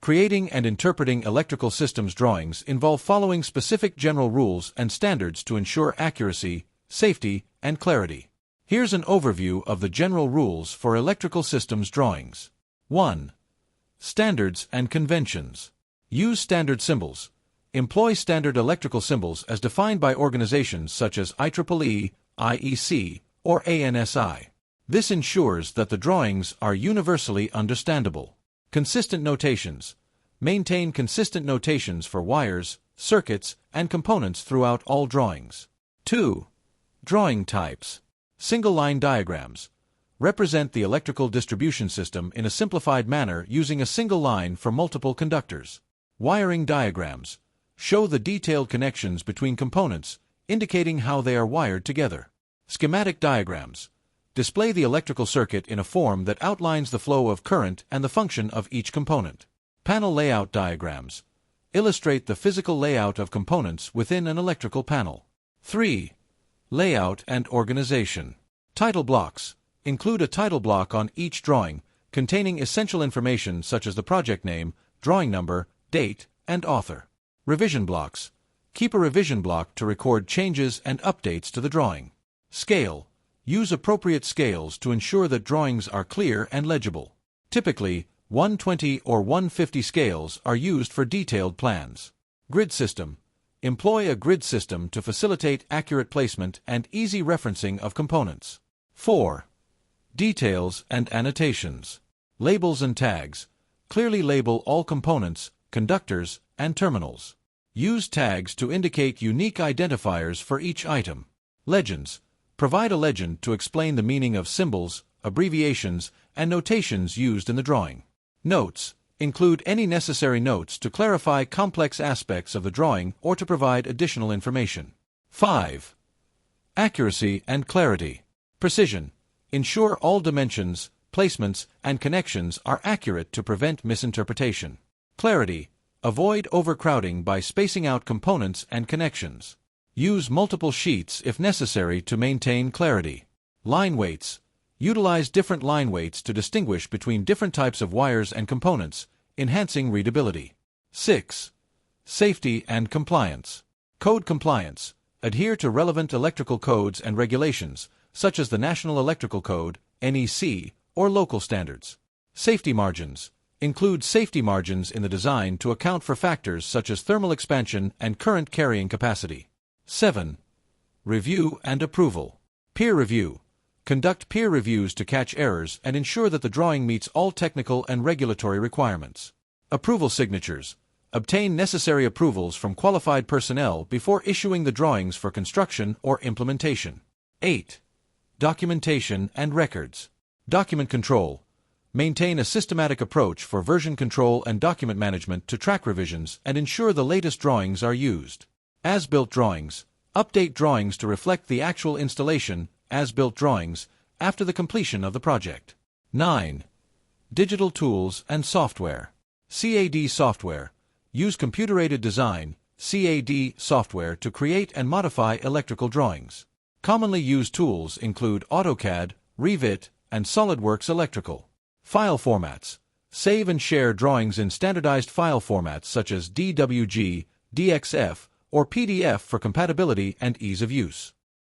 Creating and interpreting electrical systems drawings involve following specific general rules and standards to ensure accuracy, safety, and clarity. Here's an overview of the general rules for electrical systems drawings. 1. Standards and conventions. Use standard symbols. Employ standard electrical symbols as defined by organizations such as IEEE, IEC, or ANSI. This ensures that the drawings are universally understandable. Consistent notations. Maintain consistent notations for wires, circuits, and components throughout all drawings. 2. Drawing types. Single-line diagrams. Represent the electrical distribution system in a simplified manner using a single line for multiple conductors. Wiring diagrams. Show the detailed connections between components, indicating how they are wired together. Schematic diagrams. Display the electrical circuit in a form that outlines the flow of current and the function of each component. Panel layout diagrams. Illustrate the physical layout of components within an electrical panel. 3. Layout and organization. Title blocks. Include a title block on each drawing, containing essential information such as the project name, drawing number, date, and author. Revision blocks. Keep a revision block to record changes and updates to the drawing. Scale. Use appropriate scales to ensure that drawings are clear and legible. Typically, 120 or 150 scales are used for detailed plans. Grid system. Employ a grid system to facilitate accurate placement and easy referencing of components. 4. Details and annotations. Labels and tags. Clearly label all components, conductors, and terminals. Use tags to indicate unique identifiers for each item. Legends. Provide a legend to explain the meaning of symbols, abbreviations, and notations used in the drawing. Notes. Include any necessary notes to clarify complex aspects of the drawing or to provide additional information. 5. Accuracy and clarity. Precision. Ensure all dimensions, placements, and connections are accurate to prevent misinterpretation. Clarity. Avoid overcrowding by spacing out components and connections. Use multiple sheets if necessary to maintain clarity. Line weights. Utilize different line weights to distinguish between different types of wires and components, enhancing readability. 6. Safety and compliance. Code compliance. Adhere to relevant electrical codes and regulations, such as the National Electrical Code, NEC, or local standards. Safety margins. Include safety margins in the design to account for factors such as thermal expansion and current carrying capacity. 7. Review and approval. Peer review. Conduct peer reviews to catch errors and ensure that the drawing meets all technical and regulatory requirements. Approval signatures. Obtain necessary approvals from qualified personnel before issuing the drawings for construction or implementation. 8. Documentation and records. Document control. Maintain a systematic approach for version control and document management to track revisions and ensure the latest drawings are used. As-built drawings. Update drawings to reflect the actual installation, as-built drawings, after the completion of the project. 9. Digital tools and software. CAD software. Use computer-aided design, CAD software to create and modify electrical drawings. Commonly used tools include AutoCAD, Revit, and SolidWorks Electrical. File formats. Save and share drawings in standardized file formats such as DWG, DXF, or PDF for compatibility and ease of use.